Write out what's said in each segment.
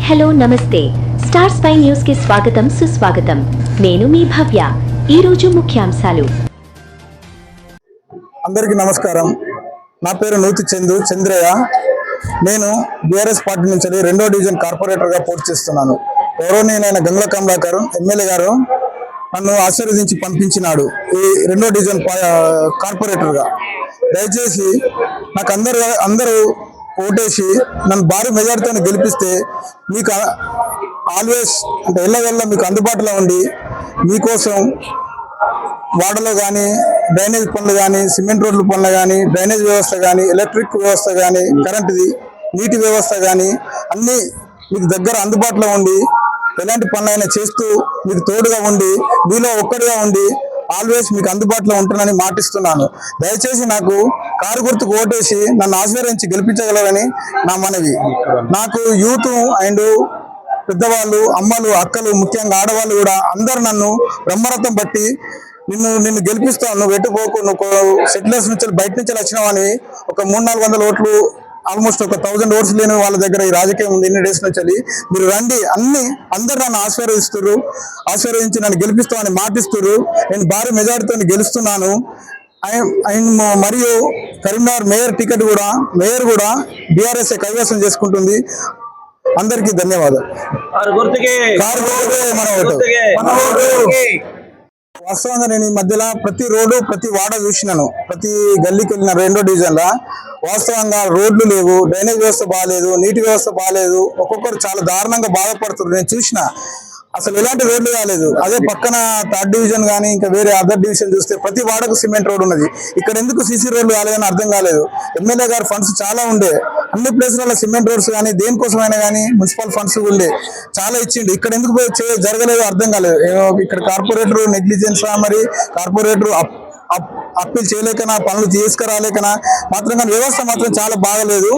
Hello నమస్తే star spy news కి స్వాగతం సుస్వాగతం నేను మీ భవ్య ఈ రోజు ముఖ్యాంశాలు అందరికీ నమస్కారం నా పేరు నూతి చంద్రయ్య నేను బీఆర్ఎస్ పార్టీ నుంచి రెండో డివిజన్ కార్పొరేటర్ గా పోటీ చేస్తున్నాను గౌరవనీయులైన గంగుల కమలాకర్ ఎమ్మెల్యే గారు నన్ను ఆశీర్వదించి పంపించినాడు ఈ రెండో డివిజన్ కార్పొరేటర్ గా దయచేసి నాకు అందరూ ఓటేసి నన్ను భారీ మెజారిటీతో గెలిపిస్తే మీకు ఆల్వేస్ అంటే ఎల్లవెల్ల మీకు అందుబాటులో ఉండి మీకోసం వాడలో కానీ డ్రైనేజ్ పనులు కానీ సిమెంట్ రోడ్ల పనులు కానీ డ్రైనేజ్ వ్యవస్థ కానీ ఎలక్ట్రిక్ వ్యవస్థ కానీ కరెంటుది నీటి వ్యవస్థ కానీ అన్నీ మీకు దగ్గర అందుబాటులో ఉండి ఎలాంటి పనులైనా చేస్తూ మీకు తోడుగా ఉండి మీలో ఒక్కడిగా ఉండి ఆల్వేస్ మీకు అందుబాటులో ఉంటానని మాటిస్తున్నాను. దయచేసి నాకు కారు గుర్తుకు ఓటేసి నన్ను ఆశీర్వదించి గెలిపించగలరని నా మనవి. నాకు యూత్ అండ్ పెద్దవాళ్ళు అమ్మలు అక్కలు ముఖ్యంగా ఆడవాళ్ళు కూడా అందరు నన్ను బ్రహ్మరథం బట్టి నిన్ను గెలిపిస్తాను, నువ్వు ఎట్టుపోకు, నువ్వు సెటిలర్స్ నుంచి బయట నుంచి వచ్చినావని ఒక 300-400 ఓట్లు ఆల్మోస్ట్ ఒక 1000 ఓట్స్ లేని వాళ్ళ దగ్గర ఈ రాజకీయం ఉంది ఇన్ని డేస్ నుంచి. మీరు రండి, అందరు నన్ను ఆశీర్వదించి నన్ను గెలిపిస్తామని మాటిస్తున్నారు. నేను భారీ మెజారిటీతో గెలుస్తున్నాను. మరియు కరీంనగర్ మేయర్ కూడా బీఆర్ఎస్ కైవసం చేసుకుంటుంది. అందరికీ ధన్యవాదాలు. వాస్తవంగా నేను ఈ మధ్యలో ప్రతి రోడ్డు ప్రతి వాడ చూసినాను, ప్రతి గల్లీకి వెళ్ళిన రెండో డివిజన్ లా వాస్తవంగా రోడ్లు లేవు, డ్రైనేజ్ వ్యవస్థ బాగాలేదు, నీటి వ్యవస్థ బాగాలేదు, ఒక్కొక్కరు చాలా దారుణంగా బాధపడుతున్నారు. నేను చూసిన అసలు ఎలాంటి రోడ్లు కాలేదు. అదే పక్కన థర్డ్ డివిజన్ కానీ ఇంకా వేరే అదర్ డివిజన్ చూస్తే ప్రతి వాడకు సిమెంట్ రోడ్ ఉన్నది. ఇక్కడ ఎందుకు సీసీ రోడ్లు కాలేదని అర్థం కాలేదు. ఎమ్మెల్యే గారు ఫండ్స్ చాలా ఉండే, అన్ని ప్లేసులలో సిమెంట్ రోడ్స్ కానీ దేనికోసమైనా కానీ మున్సిపల్ ఫండ్స్ ఉండే చాలా ఇచ్చిండు. ఇక్కడ ఎందుకు జరగలేదు అర్థం కాలేదు. ఇక్కడ కార్పొరేటర్ నెగ్లిజెన్సా, మరి కార్పొరేటర్ అప్పీల్ చేయలేకనా, పనులు తీసుకురాలేకనా, మాత్రం కానీ వ్యవస్థ మాత్రం చాలా బాగలేదు.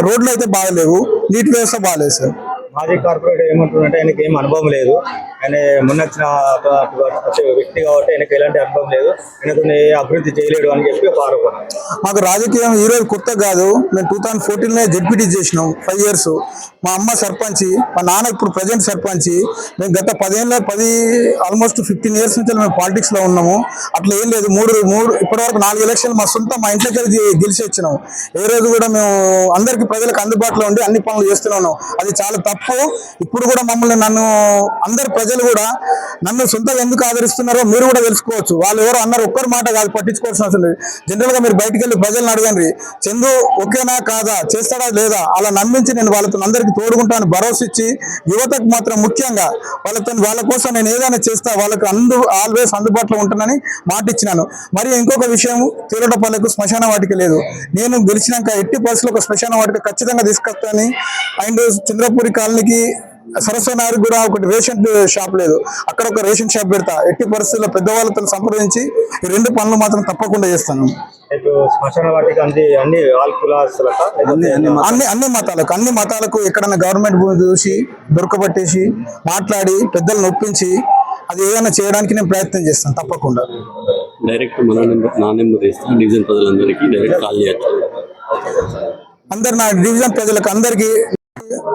రోడ్లు అయితే బాగలేవు, నీటి వ్యవస్థ బాగలేదు సార్. మాజీ కార్పొరేటర్ ఏమంటుందంటే ఆయనకి ఏం అనుభవం లేదు, ఆయన మొన్న వచ్చిన వ్యక్తి కాబట్టి ఆయనకు ఎలాంటి అనుభవం లేదు, ఆయనతో అభివృద్ధి చేయలేడు అని చెప్పి ఒక ఆరోపణ. మాకు రాజకీయం ఈ రోజు కొత్త కాదు. మేము 2014 జెడ్పీటీ చేసినాం 5 years. మా అమ్మ సర్పంచి, మా నాన్న ఇప్పుడు ప్రజెంట్ సర్పంచి. మేము గత 10 ఆల్మోస్ట్ 15 years నుంచి మేము పాలిటిక్స్ లో ఉన్నాము. అట్లా ఏం లేదు. ఇప్పటివరకు 4 ఎలక్షన్లు మా ఇంట్లోకి గెలిచి వచ్చినాం. ఏ రోజు కూడా మేము అందరికి ప్రజలకు అందుబాటులో ఉండి అన్ని పనులు చేస్తున్నాం. అది చాలా తప్పు. ఇప్పుడు కూడా నన్ను అందరు ప్రజలు కూడా నన్ను సొంతంగా ఎందుకు ఆదరిస్తున్నారో మీరు కూడా తెలుసుకోవచ్చు. వాళ్ళు ఎవరో అన్నారు, ఒక్కరి మాట కాదు పట్టించుకోవాల్సిన అవసరం లేదు. జనరల్ గా మీరు బయటకు వెళ్ళి ప్రజలను అడగండి, చందు ఓకేనా కాదా, చేస్తాడా లేదా, అలా నమ్మించి నేను వాళ్ళతో అందరికీ తోడుకుంటాను భరోసా ఇచ్చి, యువతకు మాత్రం ముఖ్యంగా వాళ్ళ కోసం నేను ఏదైనా చేస్తా, వాళ్ళకి ఆల్వేస్ అందుబాటులో ఉంటానని మాట ఇచ్చినాను. మరియు ఇంకొక విషయం, తేరటపల్లెకు శ్మశాన వాటిక లేదు. నేను గెలిచినాక ఎట్టి పరిస్థితుల్లో ఒక శ్మశాన వాటిక ఖచ్చితంగా తీసుకొస్తానని. అండ్ చంద్రపూరి కాలనీకి సరస్వనారికి కూడా ఒకటి రేషన్ షాప్ లేదు, అక్కడ ఒక రేషన్ షాప్ పెడతా. ఎట్టి పరిస్థితుల్లో పెద్దవాళ్ళతో సంప్రదించి ఈ 2 పనులు మాత్రం తప్పకుండా చేస్తాను. అన్ని మతాలకు ఎక్కడన్నా గవర్నమెంట్ భూమి చూసి దొరకబట్టేసి మాట్లాడి పెద్దలను ఒప్పించి అది ఏదైనా చేయడానికి నేను ప్రయత్నం చేస్తాను తప్పకుండా. డైరెక్ట్ డివిజన్ ప్రజలందరికీ డైరెక్ట్ కాల్ చేయొచ్చు. అందరు నా డివిజన్ ప్రజలకు అందరికీ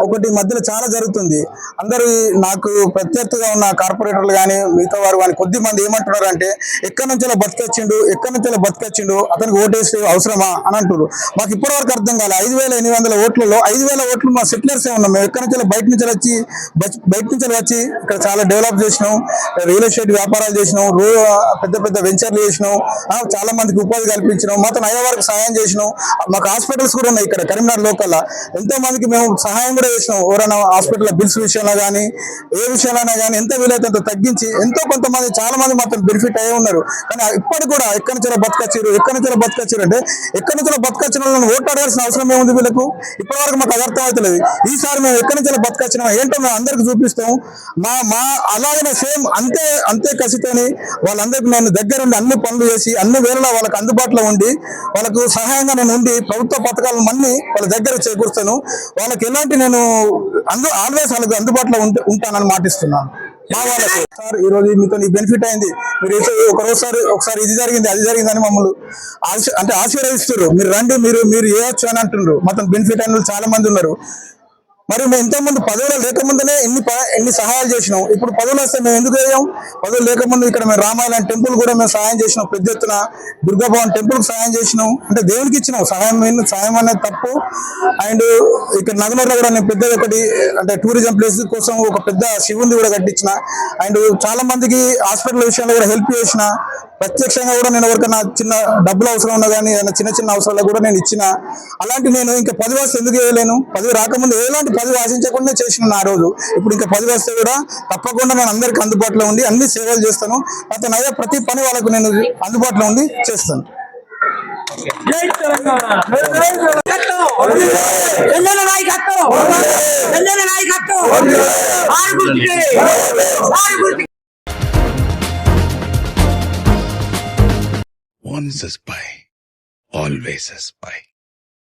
ఒకటి మధ్యలో చాలా జరుగుతుంది. అందరూ నాకు ప్రత్యర్థిగా ఉన్న కార్పొరేటర్లు కానీ మిగతా వారు కానీ కొద్ది మంది ఏమంటున్నారు అంటే, ఎక్కడి నుంచో బతికొచ్చిండు అతనికి ఓటేసి అవసరమా అని అంటారు. మాకు ఇప్పటివరకు అర్థం కాలే. 5800 ఓట్లలో 5000 ఓట్లు మా సెటిలర్సే ఉన్నాం. మేము ఎక్కడి నుంచి బయట నుంచి వచ్చి ఇక్కడ చాలా డెవలప్ చేసినాం, రియల్ ఎస్టేట్ వ్యాపారాలు చేసినాం, పెద్ద వెంచర్లు చేసినాం, చాలా మందికి ఉపాధి కల్పించినాం, మాత్రం అయ్యే వరకు సహాయం చేసినాం. మాకు హాస్పిటల్స్ కూడా ఉన్నాయి ఇక్కడ కరీంనగర్ లోకల్. ఎంతో మందికి మేము సహాయం కూడా చేసినాం. ఎవరైనా హాస్పిటల్ బిల్స్ విషయంలో కానీ ఏ విషయంలో కానీ ఎంత వీలైతే అంత తగ్గించి ఎంతో కొంతమంది చాలా మంది మాత్రం బెనిఫిట్ అయ్యే ఉన్నారు. కానీ ఇప్పటికి కూడా ఎక్కడి నుంచో బతకొచ్చారు అంటే ఎక్కడి నుంచో బతకొచ్చిన వాళ్ళని ఓట్లు అడగాల్సిన అవసరం ఏముంది వీళ్ళకు? ఇప్పటివరకు మాకు అది అర్థం అవుతలేదు. ఈసారి మేము ఎక్కడి నుంచో బతకొచ్చినా ఏంటో మేము అందరికి చూపిస్తాం. మా అలాగనే సేమ్ అంతే కసితోని వాళ్ళందరికీ నేను దగ్గరుండి అన్ని పనులు చేసి అన్ని వేళలా వాళ్ళకి అందుబాటులో ఉండి వాళ్ళకు సహాయంగా నేను ఉండి ప్రభుత్వ పథకాలను అన్ని వాళ్ళ దగ్గర చేకూరుస్తాను. వాళ్ళకి ఎలాంటి నేను ఆల్వేస్ వాళ్ళకి అందుబాటులో ఉంటానని మాటిస్తున్నాను. మా వాళ్ళకి సార్ ఈరోజు మీతో బెనిఫిట్ అయింది, మీరు ఒకసారి ఇది జరిగింది అది జరిగిందని మమ్మల్ని ఆశీర్వదిస్తారు. మీరు రండి, మీరు చేయొచ్చు అని అంటున్నారు. మొత్తం బెనిఫిట్ అయిన చాలా మంది ఉన్నారు. మరి మేము ఇంతకుముందు పదవులు లేకముందునే ఎన్ని సహాయాలు చేసినాం. ఇప్పుడు పదవులు వస్తే మేము ఎందుకు వేయం? పదవులు లేకముందు ఇక్కడ మేము రామాయణ టెంపుల్ కూడా మేము సహాయం చేసినాం, పెద్ద ఎత్తున దుర్గాభవన్ టెంపుల్ సహాయం చేసినాం. అంటే దేవునికి ఇచ్చినాం సాయం అనేది తప్పు. అండ్ ఇక్కడ నగనూరులో కూడా నేను పెద్దది ఒకటి అంటే టూరిజం ప్లేస్ కోసం ఒక పెద్ద శివుంది కూడా కట్టించిన. అండ్ చాలా మందికి హాస్పిటల్ విషయంలో కూడా హెల్ప్ చేసిన. ప్రత్యక్షంగా కూడా నేను ఎవరికైనా చిన్న డబ్బులు అవసరం ఉన్నా కానీ ఏదైనా చిన్న చిన్న అవసరాలకు కూడా నేను ఇచ్చిన. అలాంటి నేను ఇంకా పదవి వస్తే ఎందుకు వేయలేను? పదవి రాకముందు ఎలాంటి పదవి ఆశించకుండా చేసిన ఆ రోజు. ఇప్పుడు ఇంకా పదవి వస్తే కూడా తప్పకుండా నేను అందరికీ అందుబాటులో ఉండి అన్ని సేవలు చేస్తాను. అతను అయ్యే ప్రతి పని వాళ్ళకు నేను అందుబాటులో ఉండి చేస్తాను. Once a spy, always a spy.